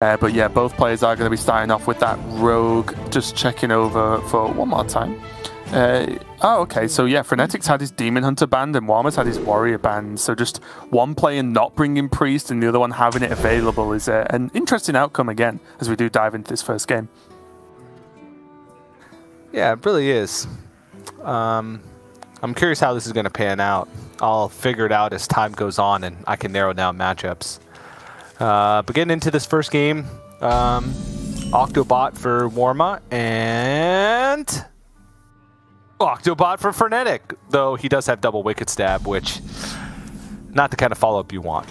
But yeah, both players are going to be starting off with that Rogue. Just checking over for one more time. Oh, okay. So yeah, Frenetic's had his Demon Hunter banned and Warma's had his Warrior banned. So just one player not bringing Priest and the other one having it available is an interesting outcome again as we do dive into this first game. Yeah, it really is. I'm curious how this is going to pan out. I'll figure it out as time goes on and I can narrow down matchups. But getting into this first game, Octobot for Warma and Octobot for Frenetic, though he does have double Wicked Stab, which not the kind of follow-up you want.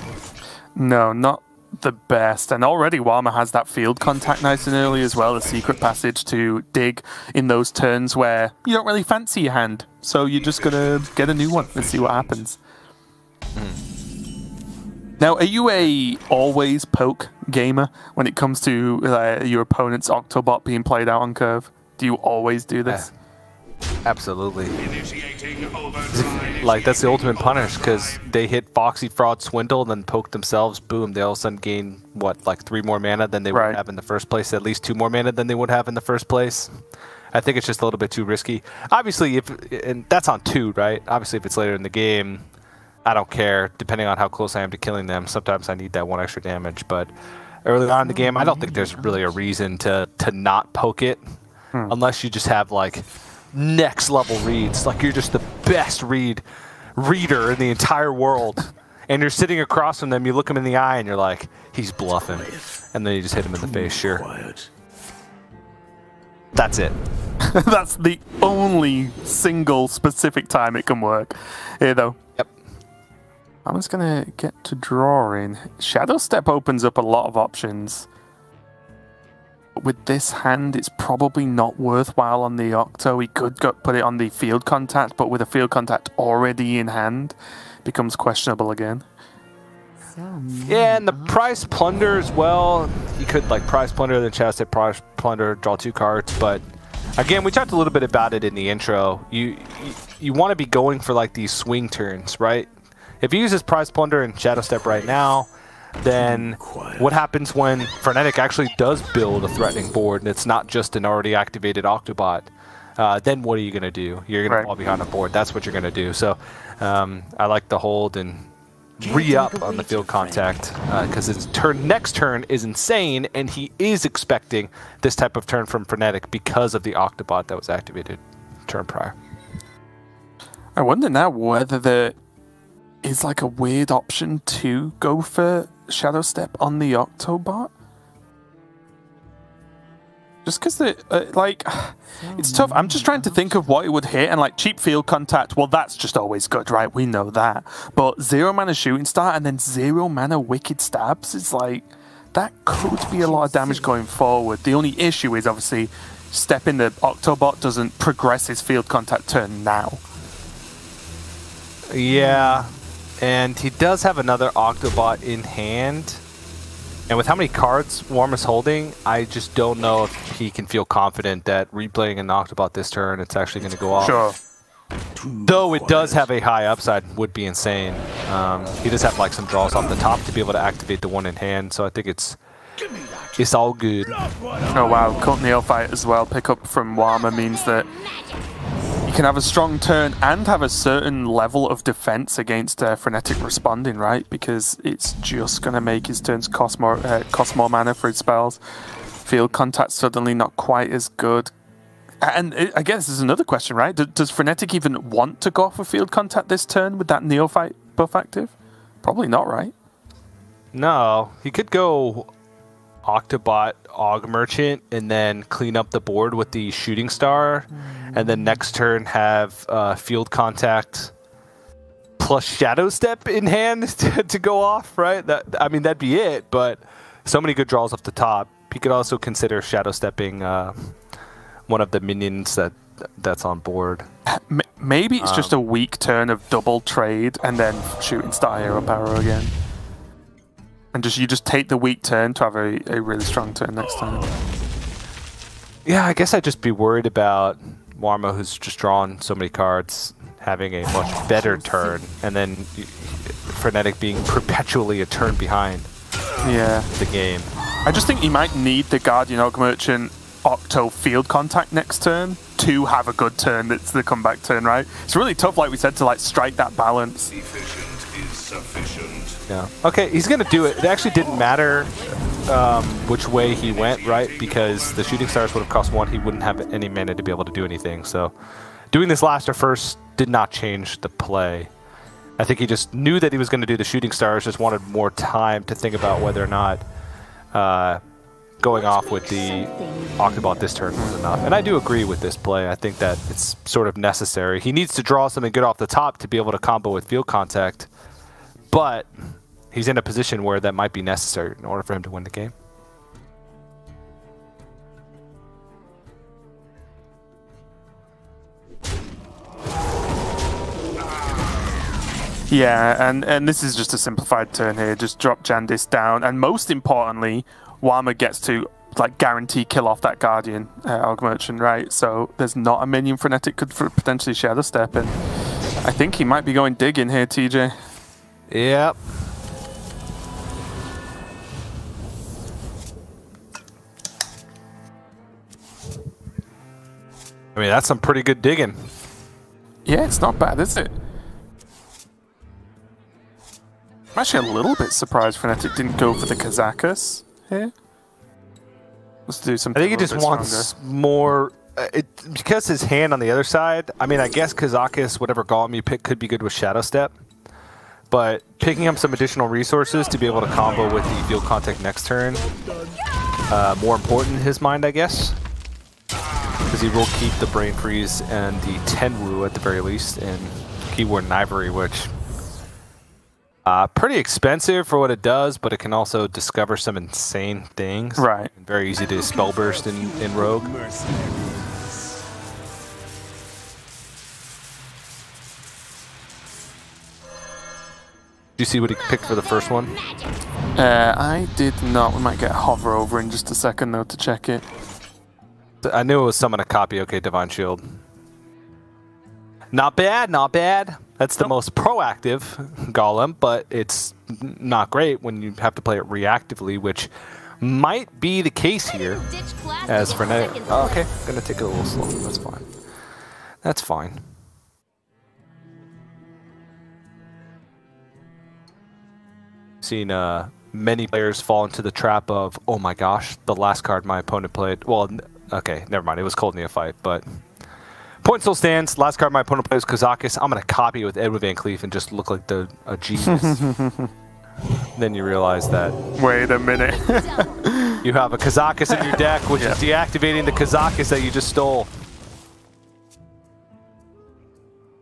No, not the best. And already Warma has that field contact nice and early as well, a secret passage to dig in those turns where you don't really fancy your hand. So you're just going to get a new one and see what happens. Now, are you a always poke gamer when it comes to your opponent's Octobot being played out on curve? Do you always do this? Absolutely. Like, that's the ultimate punish, because they hit Foxy, Fraud, Swindle, then poke themselves, boom, they all of a sudden gain, what, like 3 more mana than they would have in the first place, at least 2 more mana than they would have in the first place. I think it's just a little bit too risky. Obviously, and that's on 2, right? Obviously, if it's later in the game, I don't care, depending on how close I am to killing them. Sometimes I need that 1 extra damage, but early on in the game, I don't think there's really a reason to not poke it, unless you just have, like, next level reads. Like, you're just the best reader in the entire world. And you're sitting across from them, you look him in the eye, and you're like, he's bluffing. And then you just hit him in the face, sure. That's it. That's the only single specific time it can work. Here, though. Yep. I'm just going to get to drawing. Shadow Step opens up a lot of options. With this hand, it's probably not worthwhile on the Octo. He could put it on the field contact, but with a field contact already in hand, it becomes questionable again. Yeah, and the Prize Plunder as well. You could like Prize Plunder, then Shadow Step, Prize Plunder, draw 2 cards. But again, we talked a little bit about it in the intro. You want to be going for like these swing turns, right? If you use this Prize Plunder and Shadow Step right now, then what happens when Frenetic actually does build a threatening board and it's not just an already activated Octobot? Then what are you going to do? You're going to fall behind the board. That's what you're going to do. So I like the hold and re-up on the field contact because his next turn is insane, and he is expecting this type of turn from Frenetic because of the Octobot that was activated turn prior. I wonder now whether there is like a weird option to go for Shadow Step on the Octobot. Just because it's tough. I'm just trying to think of what it would hit, and like cheap field contact, well, that's just always good, right? We know that. But 0 mana Shooting Star and then 0 mana Wicked Stabs is like, that could be a lot of damage going forward. The only issue is obviously stepping the Octobot doesn't progress his field contact turn now. Yeah. And he does have another Octobot in hand. And with how many cards Warma's holding, I just don't know if he can feel confident that replaying an Octobot this turn, it's actually going to go off. Sure. Though it does have a high upside, would be insane. He does have like some draws off the top to be able to activate the 1 in hand, so I think it's all good. Oh wow, Cult Neophyte as well. Pick up from Warma means that you can have a strong turn and have a certain level of defense against Frenetic responding, right? Because it's just going to make his turns cost more mana for his spells. Field contact suddenly not quite as good. And I guess there's another question, right? Does Frenetic even want to go for field contact this turn with that Neophyte buff active? Probably not, right? No, he could go Octobot, Aug Merchant, and then clean up the board with the Shooting Star, and then next turn have field contact plus Shadow Step in hand to go off, right? I mean, that'd be it, but so many good draws off the top. He could also consider Shadow Stepping one of the minions that's on board. Maybe it's just a weak turn of double trade and then Shooting Star Hero Power again. And you just take the weak turn to have a really strong turn next time. Yeah, I guess I'd just be worried about Warma, who's just drawn so many cards, having a much better turn, and then Frenetic being perpetually a turn behind the game. I just think he might need the Guardian Orc Merchant Octo field contact next turn to have a good turn that's the comeback turn, right? It's really tough, like we said, to like strike that balance. Efficient is sufficient. Yeah. Okay, he's gonna do it. It actually didn't matter which way he went, right? Because the shooting stars would have cost 1. He wouldn't have any mana to be able to do anything. So doing this last or first did not change the play. I think he just knew that he was going to do the shooting stars, just wanted more time to think about whether or not going off with the Octobot this turn was enough. And I do agree with this play. I think that it's sort of necessary. He needs to draw something good off the top to be able to combo with field contact, but he's in a position where that might be necessary in order for him to win the game. Yeah, and this is just a simplified turn here. Just drop Jandis down, and most importantly, Warma gets to like guarantee kill off that Guardian Orc Merchant, right? So there's not a minion Frenetic could potentially Shadow Step, and I think he might be going digging here, TJ. Yep. I mean, that's some pretty good digging. Yeah, it's not bad, is it? I'm actually a little bit surprised Frenetic didn't go for the Kazakus here. Let's do something. I think he just wants more. Because his hand on the other side, I mean, I guess Kazakus, whatever Golem you pick, could be good with Shadow Step. But picking up some additional resources to be able to combo with the field contact next turn, more important in his mind, I guess. Because he will keep the Brain Freeze and the Tenwu at the very least, and Keyword and Ivory, which pretty expensive for what it does, but it can also discover some insane things. Right. And very easy to spell burst in Rogue. Do you see what he picked for the first one? I did not. We might get hover over in just a second though to check it. I knew it was summon a copy. Okay, Divine Shield. Not bad, not bad. That's the most proactive Golem, but it's not great when you have to play it reactively, which might be the case here as Frenetic. Oh, okay, gonna take it a little slow. That's fine. That's fine. Seen many players fall into the trap of, oh my gosh, the last card my opponent played. Well, okay, never mind. It was Cold Neophyte, but point still stands. Last card my opponent plays Kazakus. I'm going to copy it with Edward Van Cleef and just look like a genius. Then you realize that... Wait a minute. You have a Kazakus in your deck, which is deactivating the Kazakus that you just stole.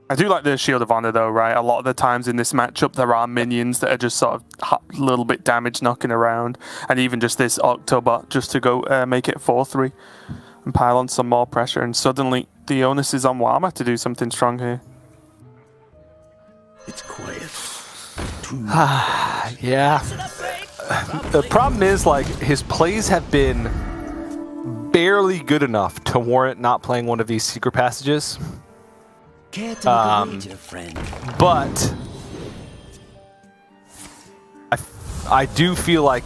I do like the Shield of Honor though, right? A lot of the times in this matchup there are minions that are just sort of a little bit damage knocking around, and even just this Octobot just to go make it 4-3 and pile on some more pressure, and suddenly the onus is on Warma to do something strong here. It's quiet. Yeah. The problem is, like, his plays have been barely good enough to warrant not playing one of these secret passages. But I do feel like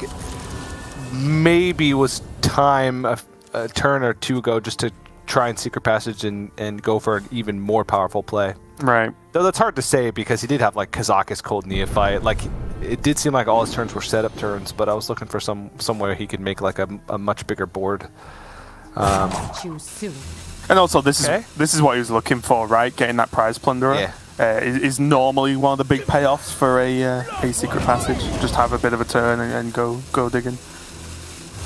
maybe it was time a turn or two ago just to try and secret passage and go for an even more powerful play. Right. Though that's hard to say because he did have like Kazakus, Cold Neophyte. Like it did seem like all his turns were setup turns, but I was looking for somewhere he could make like a much bigger board. And also, this is what he was looking for, right? Getting that prize plunderer is normally one of the big payoffs for a secret passage. Just have a bit of a turn and go digging.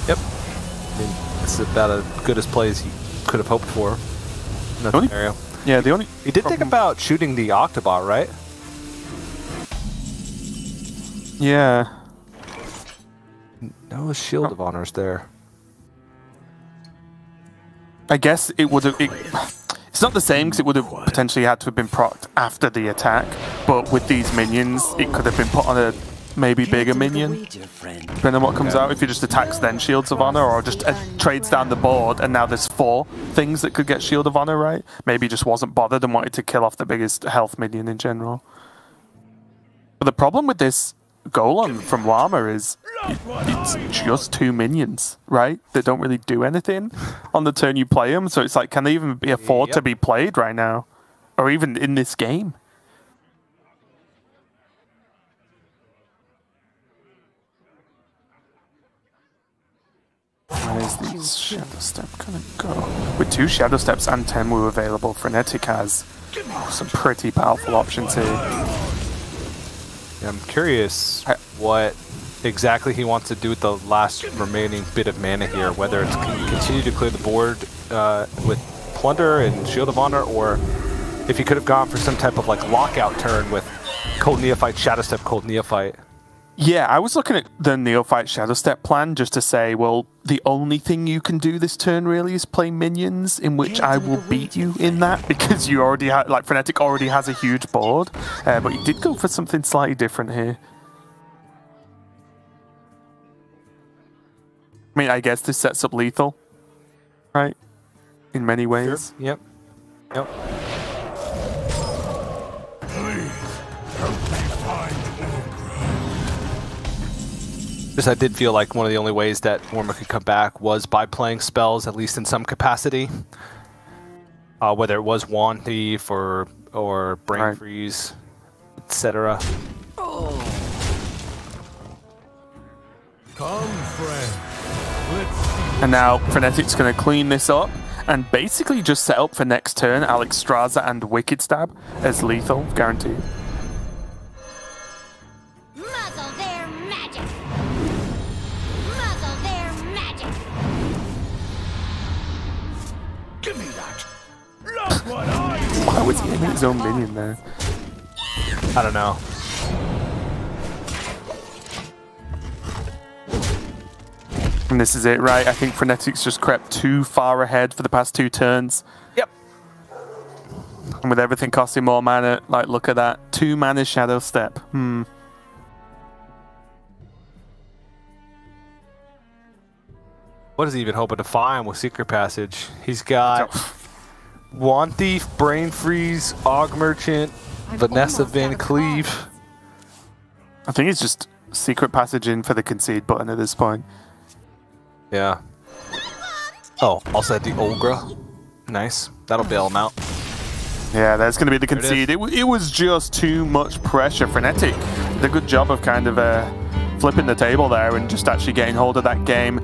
Yep. I mean, it's about as good as play as he could have hoped for in that scenario. Yeah, the only he did think about shooting the Octobot, right? Yeah. No Shield of Honor's there. I guess it would have... It's not the same because it would have potentially had to have been procced after the attack, but with these minions, it could have been put on a maybe bigger minion, depending on what comes out. If he just attacks then Shields of Honor, or just trades down the board, and now there's 4 things that could get Shield of Honor, right? Maybe he just wasn't bothered and wanted to kill off the biggest health minion in general. But the problem with this Golem from Warma is it's just 2 minions, right? They don't really do anything on the turn you play them. So it's like, can they even be afford to be played right now, or even in this game? Where's this Shadow Step gonna go? With 2 Shadow Steps and Tenwu available, Frenetic has some pretty powerful options here. Yeah, I'm curious what exactly he wants to do with the last remaining bit of mana here, whether it's continue to clear the board with Plunder and Shield of Honor, or if he could have gone for some type of like lockout turn with Cold Neophyte, Shadow Step, Cold Neophyte. Yeah, I was looking at the Neophyte Shadow Step plan just to say, well, the only thing you can do this turn really is play minions, in which I will beat you in that, because you already have, like, Frenetic already has a huge board. But he did go for something slightly different here. I mean, I guess this sets up lethal, right? In many ways. Sure. Yep. Yep. Just I did feel like one of the only ways that Warma could come back was by playing spells, at least in some capacity. Whether it was Wand Thief or Brain Freeze, etc. And now Frenetic's going to clean this up and basically just set up for next turn Alexstrasza and Wicked Stab as lethal, guaranteed. Why was he aiming his own minion there? I don't know. And this is it, right? I think Frenetic's just crept too far ahead for the past 2 turns. Yep. And with everything costing more mana, like, look at that. 2 mana Shadow Step. What is he even hoping to find with Secret Passage? He's got Wand Thief, Brain Freeze, Og Merchant, Vanessa Van Cleave. I think it's just Secret Passage in for the concede button at this point. Yeah. Oh, also had the Olgra. Nice. That'll bail him out. Yeah, that's going to be the concede. It was just too much pressure. Frenetic did a good job of kind of flipping the table there and just actually getting hold of that game.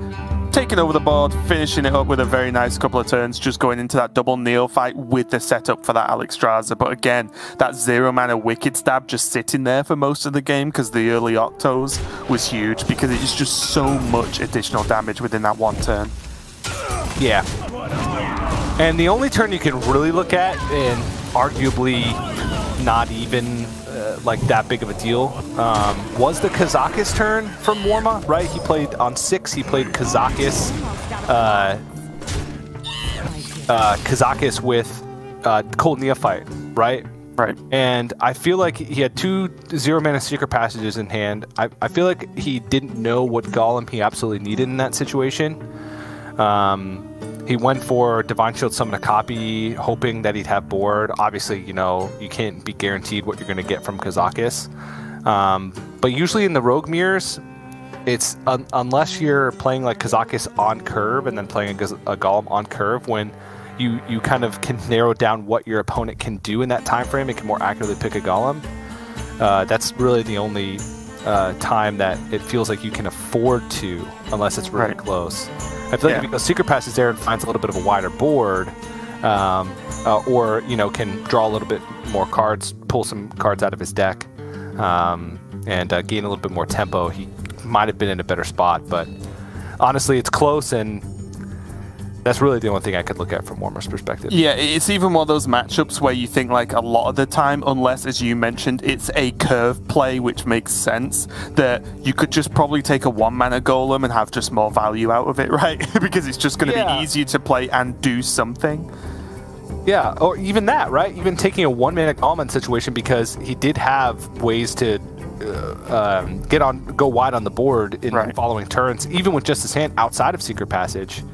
Taking over the board, finishing it up with a very nice couple of turns, just going into that double Neophyte with the setup for that Alexstrasza. But again, that 0 mana Wicked Stab just sitting there for most of the game because the early Octos was huge, because it's just so much additional damage within that one turn. Yeah. And the only turn you can really look at, and arguably not even like that big of a deal, was the Kazakis turn from Warma, right? He played on 6, he played Kazakis, Kazakis with Cold Neophyte, right? Right. And I feel like he had 2 0 mana Secret Passages in hand. I feel like he didn't know what Golem he absolutely needed in that situation. He went for Divine Shield Summon a copy, hoping that he'd have board. Obviously, you know, you can't be guaranteed what you're going to get from Kazakis. But usually in the Rogue Mirrors, it's unless you're playing like Kazakis on curve and then playing a Golem on curve, when you kind of can narrow down what your opponent can do in that time frame and can more accurately pick a Golem. That's really the only time that it feels like you can afford to, unless it's really close. I feel like if he goes Secret Passage there and finds a little bit of a wider board, or, you know, can draw a little bit more cards, pull some cards out of his deck, and gain a little bit more tempo, he might have been in a better spot. But honestly, it's close, and that's really the only thing I could look at from Warma's perspective. Yeah, it's even one of those matchups where you think, like, a lot of the time, unless, as you mentioned, it's a curve play, which makes sense, that you could just probably take a 1 mana Golem and have just more value out of it, right? Because it's just going to be easier to play and do something. Yeah, or even that, right? Even taking a 1 mana Golem situation, because he did have ways to go wide on the board in following turns, even with just his hand outside of Secret Passage.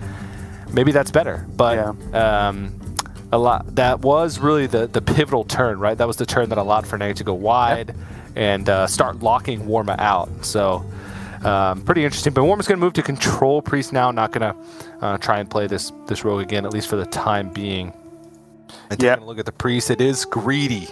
Maybe that's better, but that was really the pivotal turn, right? That was the turn that allowed Frenetic to go wide and start locking Warma out. So pretty interesting. But Warma's going to move to control Priest now. Not going to try and play this rogue again, at least for the time being. And taking a look at the Priest, it is greedy.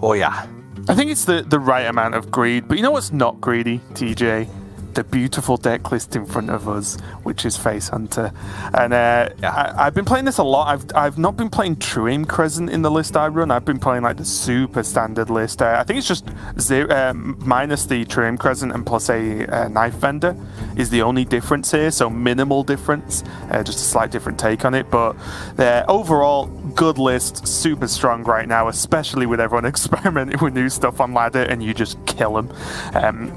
Oh yeah. I think it's the right amount of greed, but you know what's not greedy, TJ? The beautiful deck list in front of us, which is Face Hunter. And I've been playing this a lot. I've not been playing True Aim Crescent in the list I run. I've been playing like the super standard list. I think it's just minus the True Aim Crescent and plus a Knife Vendor is the only difference here. So minimal difference, just a slight different take on it. But overall, good list, super strong right now, especially with everyone experimenting with new stuff on ladder and you just kill them.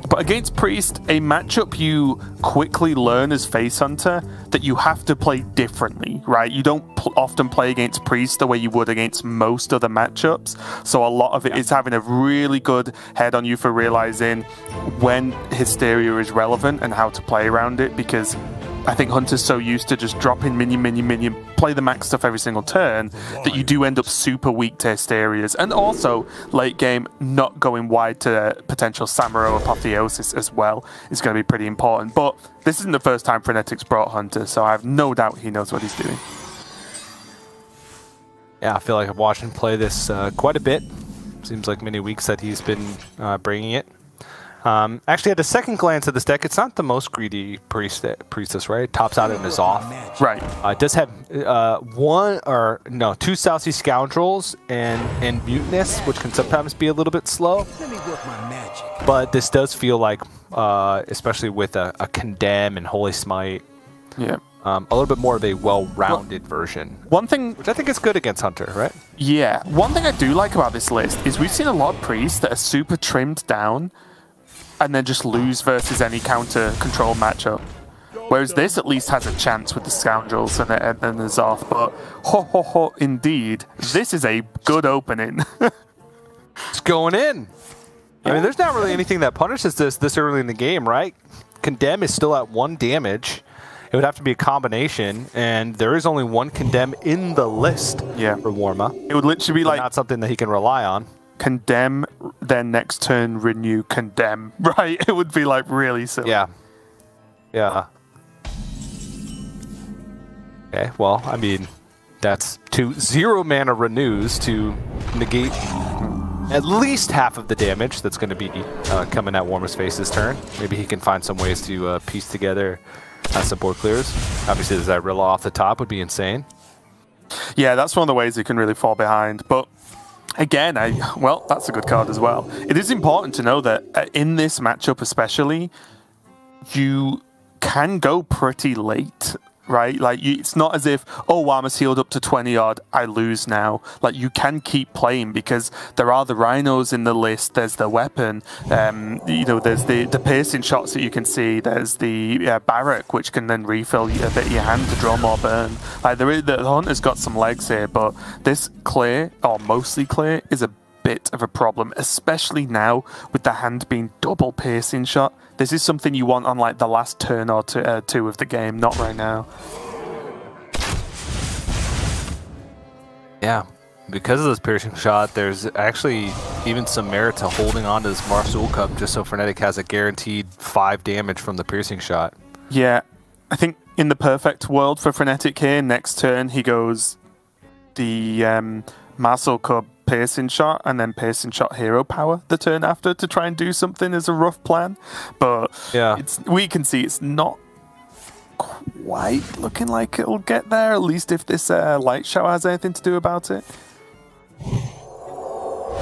But against Priest, a matchup you quickly learn as Face Hunter that you have to play differently, right? You don't often play against Priest the way you would against most other matchups. So a lot of it is having a really good head on you for realizing when Hysteria is relevant and how to play around it, because I think Hunter's so used to just dropping minion, play the max stuff every single turn that you do end up super weak to Hysterias. And also, late game, not going wide to potential Samuro Apotheosis as well is going to be pretty important. But this isn't the first time Frenetic's brought Hunter, so I have no doubt he knows what he's doing. Yeah, I feel like I've watched him play this quite a bit. Seems like many weeks that he's been bringing it. Actually, at a second glance at this deck, it's not the most greedy priestess, right? It tops out and is off. Right. It does have two Southsea Scoundrels and Mutinous, which can sometimes be a little bit slow. Let me work my magic. But this does feel like, especially with a Condemn and Holy Smite, a little bit more of a well-rounded version. One thing, which I think is good against Hunter, right? Yeah. One thing I do like about this list is we've seen a lot of priests that are super trimmed down and then just lose versus any counter control matchup. Whereas this at least has a chance with the Scoundrels and the Zoth. But indeed, this is a good opening. It's going in. I mean, there's not really anything that punishes this early in the game, right? Condemn is still at 1 damage. It would have to be a combination, and there is only 1 Condemn in the list for Warma. It would literally be like not something that he can rely on. Condemn, then next turn renew, condemn, right? It would be like really silly. Yeah. Yeah. Okay, well, I mean, that's 2 0 mana renews to negate at least half of the damage that's going to be coming at Warma's face this turn. Maybe he can find some ways to piece together some board clears. Obviously, the Zyrilla off the top would be insane. Yeah, that's one of the ways he can really fall behind. But again, well, that's a good card as well. It is important to know that in this matchup especially, you can go pretty late, right? Like, it's not as if, oh, Warma's healed up to 20 odd, I lose now. Like, you can keep playing because there are the Rhinos in the list, there's the weapon, you know, there's the piercing shots that you can see, there's the barrack, which can then refill a bit of your hand to draw more burn. Like, the Hunter's got some legs here, but this clear, or mostly clear, is a bit of a problem, especially now with the hand being double piercing shot. This is something you want on like the last turn or two of the game, not right now. Yeah, because of this piercing shot, there's actually even some merit to holding on to this Marsul Cup just so Frenetic has a guaranteed 5 damage from the piercing shot. Yeah, I think in the perfect world for Frenetic here, next turn he goes the Marsul Cup piercing shot and then piercing shot hero power the turn after to try and do something as a rough plan, but yeah, we can see it's not quite looking like it'll get there, at least if this light shower has anything to do about it.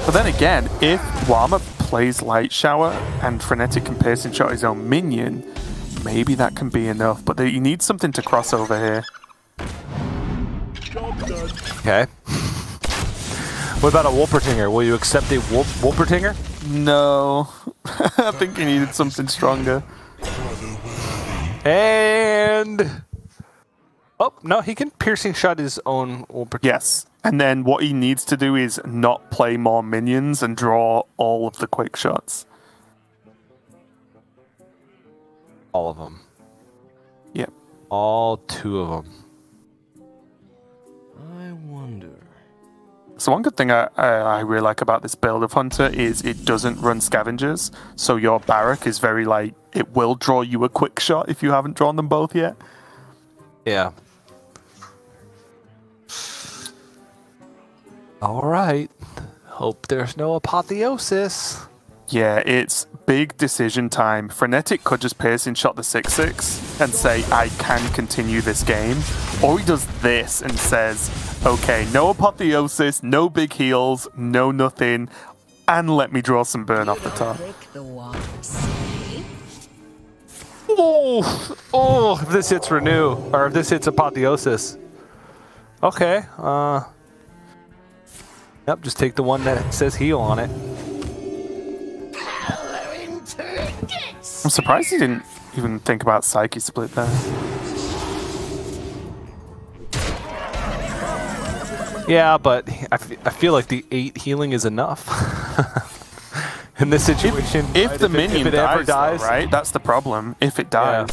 But then again, if Warma plays light shower and Frenetic can piercing shot his own minion, maybe that can be enough, but you need something to cross over here. Okay. What about a Wolpertinger? Will you accept a Wolpertinger? No. I think he needed something stronger. And... oh, no, he can piercing shot his own Wolpertinger. Yes. And then what he needs to do is not play more minions and draw all of the quick shots. All of them. Yep. All 2 of them. I wonder. So one good thing I really like about this build of Hunter is it doesn't run scavengers. So your Barrack is very like, it will draw you a quick shot if you haven't drawn them both yet. Yeah. All right. Hope there's no apotheosis. Yeah, it's big decision time. Frenetic could just piercing shot the 6/6 and say, I can continue this game. Or he does this and says, okay, no apotheosis, no big heals, no nothing, and let me draw some burn off the top. Oh, if this hits renew, or if this hits apotheosis. Okay, yep, just take the one that says heal on it. I'm surprised he didn't even think about Psyche Split there. Yeah, but I feel like the 8 healing is enough. In this situation, if right? the minion ever dies, though, right? That's the problem. If it dies,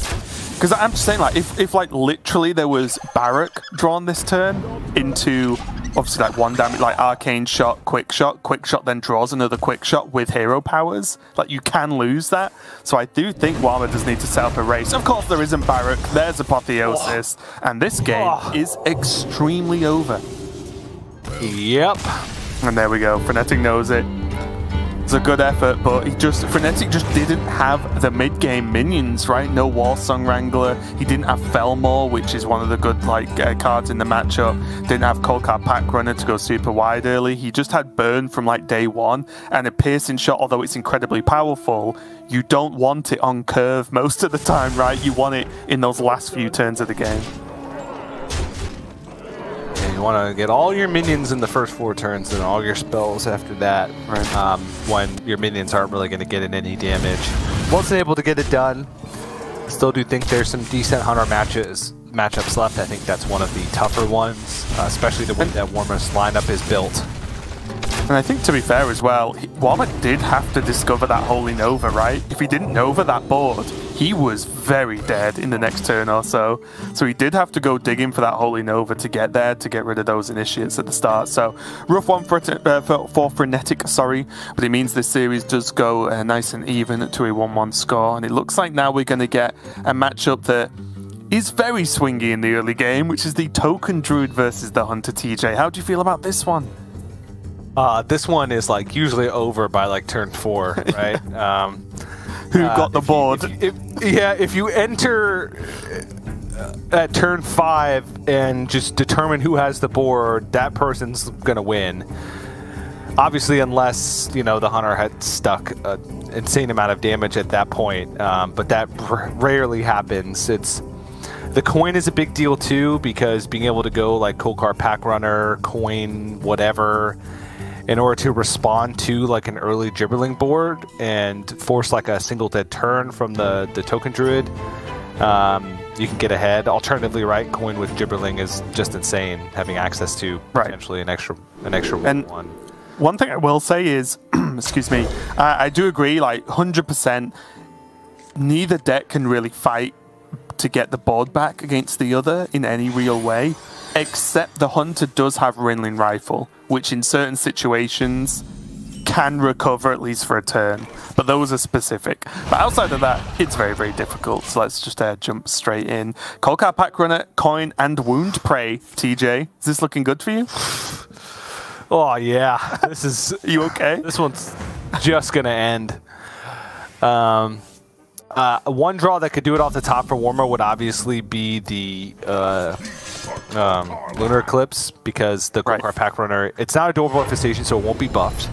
because I'm just saying, like, if like literally there was Barrack drawn this turn into obviously like 1 damage, like arcane shot, quick shot, then draws another quick shot with hero powers. Like you can lose that. So I do think Warma does need to set up a race. Of course, there isn't Barrack. There's apotheosis, and this game is extremely over. Yep. And there we go. Frenetic knows it. It's a good effort, but Frenetic just didn't have the mid-game minions, right? No Warsong Wrangler. He didn't have Felmore, which is one of the good cards in the matchup. Didn't have Coldcard Pack Runner to go super wide early. He just had Burn from like day 1, and a piercing shot, although it's incredibly powerful, you don't want it on curve most of the time, right? You want it in those last few turns of the game. You want to get all your minions in the first 4 turns and all your spells after that, right. When your minions aren't really going to get in any damage. Wasn't able to get it done. Still do think there's some decent Hunter matchups left. I think that's one of the tougher ones, especially the way that Warma's lineup is built. And I think, to be fair as well, Warma did have to discover that Holy Nova, right? If he didn't Nova that board, he was very dead in the next turn or so. So he did have to go digging for that Holy Nova to get there, to get rid of those initiates at the start. So rough one for Frenetic, sorry. But it means this series does go nice and even to a 1-1 score. And it looks like now we're going to get a matchup that is very swingy in the early game, which is the Token Druid versus the Hunter. TJ, how do you feel about this one? This one is like usually over by like turn 4, right? Who got the board? If you enter at turn 5 and just determine who has the board, that person's gonna win. Obviously, unless the hunter had stuck an insane amount of damage at that point, but that rarely happens. The coin is a big deal too, because being able to go like Coldcard Pack Runner, coin, whatever, in order to respond to like an early Gibberling board and force like a single dead turn from the Token Druid, you can get ahead. Alternatively, right, coin with Gibberling is just insane, having access to potentially an extra 1/1. One thing I will say is, excuse me, I do agree, like 100%, neither deck can really fight to get the board back against the other in any real way, except the Hunter does have Rinling Rifle, which in certain situations can recover at least for a turn, but those are specific. But outside of that, it's very, very difficult. So let's just jump straight in. Coldcard Pack Runner, Coin, and Wound Prey. TJ, is this looking good for you? Oh yeah, this is. You okay? This one's just gonna end. One draw that could do it off the top for Warma would obviously be the Lunar Eclipse, because the Coldcard Pack Runner, it's not a Doorbell Infestation, so it won't be buffed.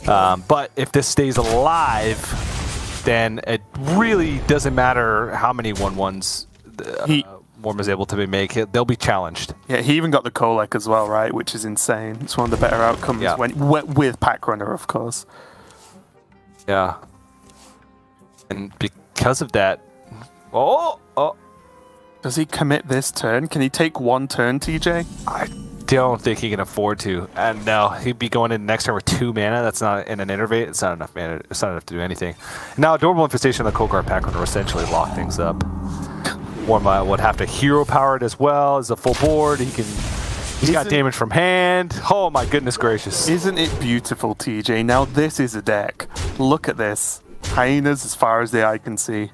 But if this stays alive, then it really doesn't matter how many 1/1s Warma's able to make. They'll be challenged. Yeah, he even got the Kolek as well, right? Which is insane. It's one of the better outcomes with Pack Runner, of course. Yeah. And because of that, does he commit this turn? Can he take 1 turn, TJ? I don't think he can afford to. And no, he'd be going in next turn with 2 mana. That's not in an Innervate. It's not enough mana. It's not enough to do anything. Now, Adorable Infestation and the Coldcard Pack Runner essentially lock things up. Warma would have to hero power it as well as a full board. He can He's got damage from hand. Oh my goodness gracious. Isn't it beautiful, TJ? Now this is a deck. Look at this. Hyenas as far as the eye can see.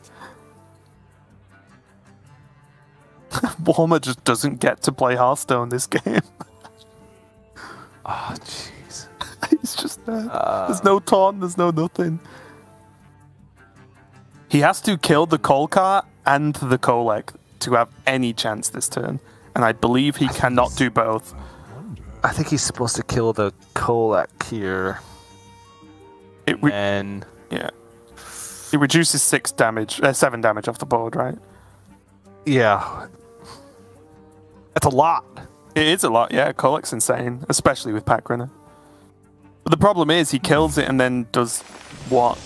Warma just doesn't get to play Hearthstone this game. Oh, jeez. He's just there. There's no taunt, there's no nothing. He has to kill the Kolkar and the Kolek to have any chance this turn. And I believe he cannot do both. I think he's supposed to kill the Kolek here. And yeah. It reduces 7 damage off the board, right? Yeah. That's a lot. It is a lot, yeah. Kolek's insane, especially with Pack Runner. But the problem is he kills it and then does what?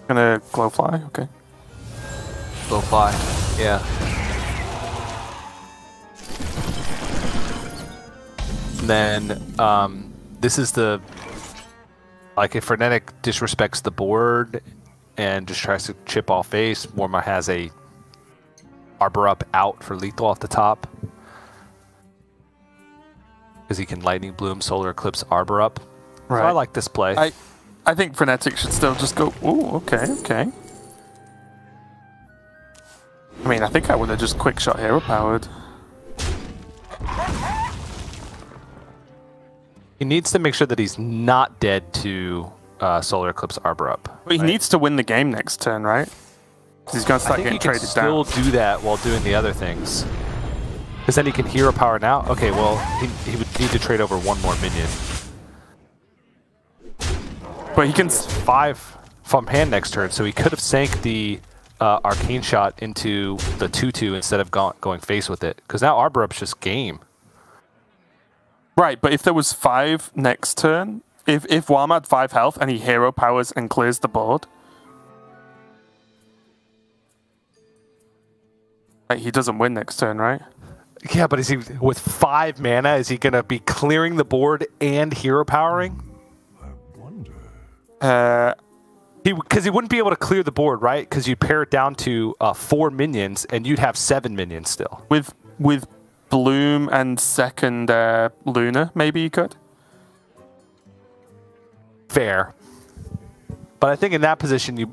Gonna glow fly? Okay. Glow fly, yeah. And then this is the, like, if Frenetic disrespects the board and just tries to chip off face, Warma has a Arbor Up out for lethal off the top. Because he can Lightning Bloom, Solar Eclipse, Arbor Up. Right. So I like this play. I think Frenetic should still just go, ooh, okay. I mean, I think I would have just quick shot hero powered. He needs to make sure that he's not dead to Solar Eclipse Arbor Up. But he needs to win the game next turn, right? Because he's going to start getting traded down. He can still do that while doing the other things. Because then he can hero power now. Okay, well, he would need to trade over one more minion. But he can... 5 from hand next turn, so he could have sank the Arcane Shot into the 2/2 instead of going face with it. Because now Arbor Up's just game. Right, but if there was 5 next turn, if Warma had 5 health and he hero powers and clears the board, right, he doesn't win next turn, right? Yeah, but is he with 5 mana? Is he gonna be clearing the board and hero powering? Because he wouldn't be able to clear the board, right? Because you'd pare it down to 4 minions, and you'd have 7 minions still. With Bloom and second Luna, maybe you could. Fair, but I think in that position, you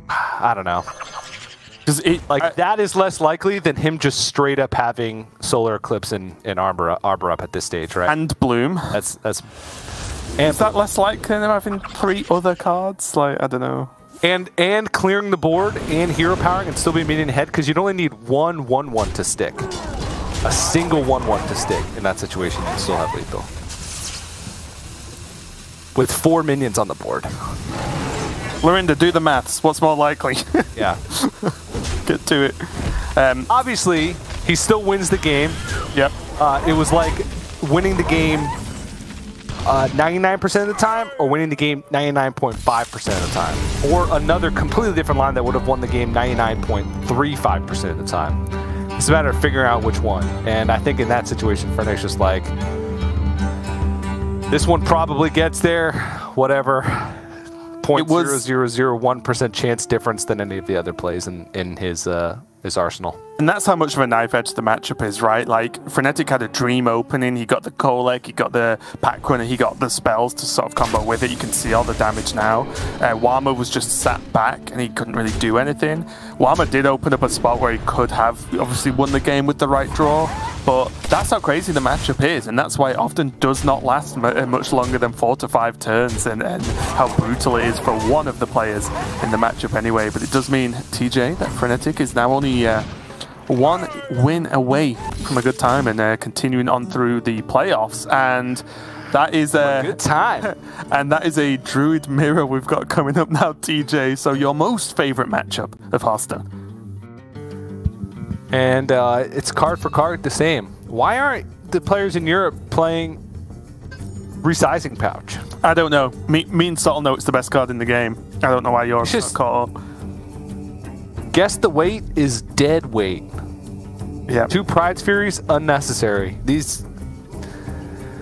I don't know. That is less likely than him just straight up having Solar Eclipse and Arbor Up at this stage, right? And Bloom. That's. Is that less likely than him having 3 other cards? Like, I don't know. And clearing the board and hero powering and still be minion ahead, because you'd only need one 1/1 to stick. A single 1/1 to stick in that situation, you still have lethal. With 4 minions on the board. Lorinda, do the maths. What's more likely? Yeah. Get to it. Obviously, he still wins the game. Yep. It was like winning the game 99% of the time, or winning the game 99.5% of the time. Or another completely different line that would have won the game 99.35% of the time. It's a matter of figuring out which one. And I think in that situation, Frenetic's just like, this one probably gets there, whatever. 0.0001% chance difference than any of the other plays in his arsenal. And that's how much of a knife edge the matchup is, right? Like, Frenetic had a dream opening. He got the Kolek, he got the Pack Runner, he got the spells to sort of combo with it. You can see all the damage now. Warma was just sat back and he couldn't really do anything. Warma did open up a spot where he could have obviously won the game with the right draw, but that's how crazy the matchup is, and that's why it often does not last much longer than 4 to 5 turns, and how brutal it is for one of the players in the matchup anyway. But it does mean, TJ, that Frenetic is now only 1 win away from a good time and continuing on through the playoffs, and that is a good time. And that is a Druid Mirror we've got coming up now, TJ. So your most favorite matchup of Hearthstone? And it's card for card the same. Why aren't the players in Europe playing Resizing Pouch? I don't know. Me and Subtle know it's the best card in the game. I don't know why you're just caught up. Guess the weight is dead weight. Yeah. 2 Pride's Furies, unnecessary. These...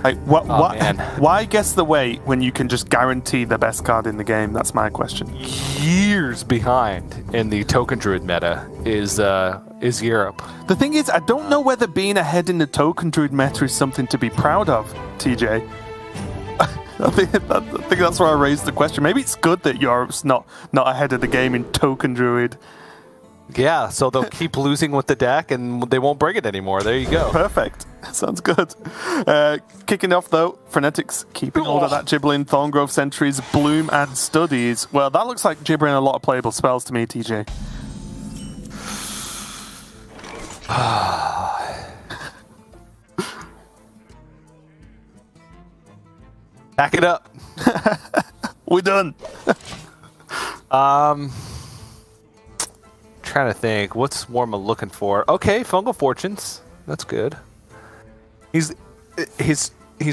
Like, why guess the weight when you can just guarantee the best card in the game? That's my question. Years behind in the token druid meta is Europe. The thing is, I don't know whether being ahead in the token druid meta is something to be proud of, TJ. I think that's why I raised the question. Maybe it's good that Europe's not ahead of the game in token druid. Yeah, so they'll keep losing with the deck and they won't bring it anymore. There you go. Perfect. Sounds good. Kicking off though, Frenetic's keeping hold of that Gibbling, Thorngrove Sentries, Bloom and Studies. Well, that looks like gibbering a lot of playable spells to me, TJ. Back it up. We're done. Trying to think, what's Warma looking for? Okay, Fungal Fortunes. That's good. He's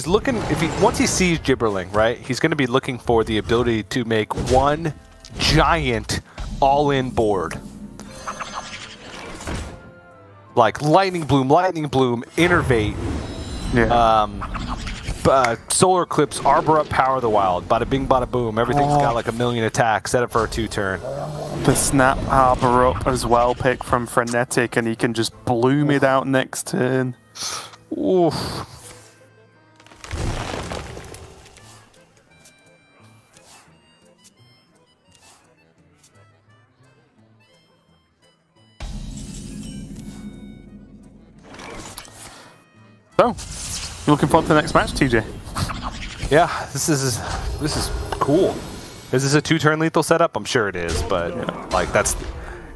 looking, once he sees Gibberling, right? He's going to be looking for the ability to make one giant all-in board. Like Lightning Bloom, Innervate. Yeah. Solar Eclipse, Arbor Up, Power of the Wild. Bada bing, bada boom. Everything's got like 1,000,000 attacks. Set it for a 2-turn. The Snap Arbor Up as well, pick from Frenetic, and he can just bloom it out next turn. Oof. So, you looking forward to the next match, TJ? Yeah, this is cool. Is this a 2-turn lethal setup? I'm sure it is, but like that's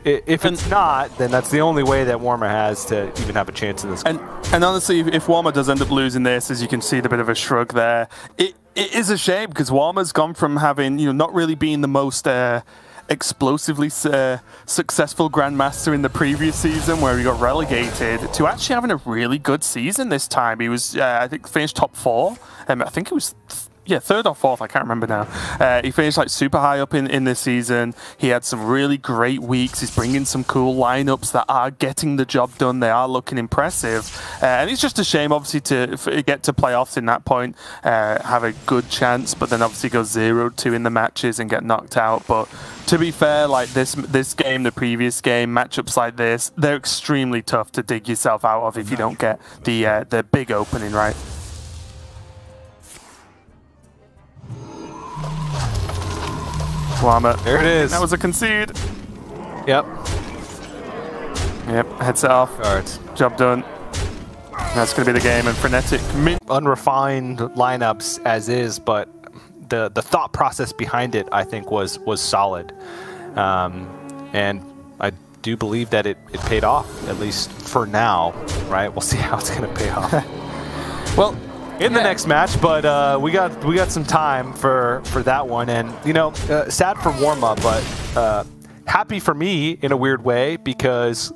if it's not, then that's the only way that Warma has to even have a chance in this. And honestly, if Warma does end up losing this, as you can see, the bit of a shrug there, it is a shame because Warma's gone from having not really being the most explosively successful Grandmaster in the previous season where he got relegated to actually having a really good season this time. He was, I think, finished top 4. I think it was, third or fourth, I can't remember now. He finished like super high up in this season. He had some really great weeks. He's bringing some cool lineups that are getting the job done. They are looking impressive. And it's just a shame, obviously, to get to playoffs in that point, have a good chance, but then obviously go 0-2 in the matches and get knocked out. But to be fair, like this game, the previous game, matchups like this, they're extremely tough to dig yourself out of if you don't get the big opening right. Warma. There it is. That was a concede. Yep. Yep, heads it off. Alright. Job done. That's going to be the game, and Frenetic. Unrefined lineups as is, but the thought process behind it, I think, was solid. And I do believe that it paid off, at least for now, right? We'll see how it's going to pay off. Well, in the next match, but we got some time for that one, and sad for Warma, but happy for me in a weird way because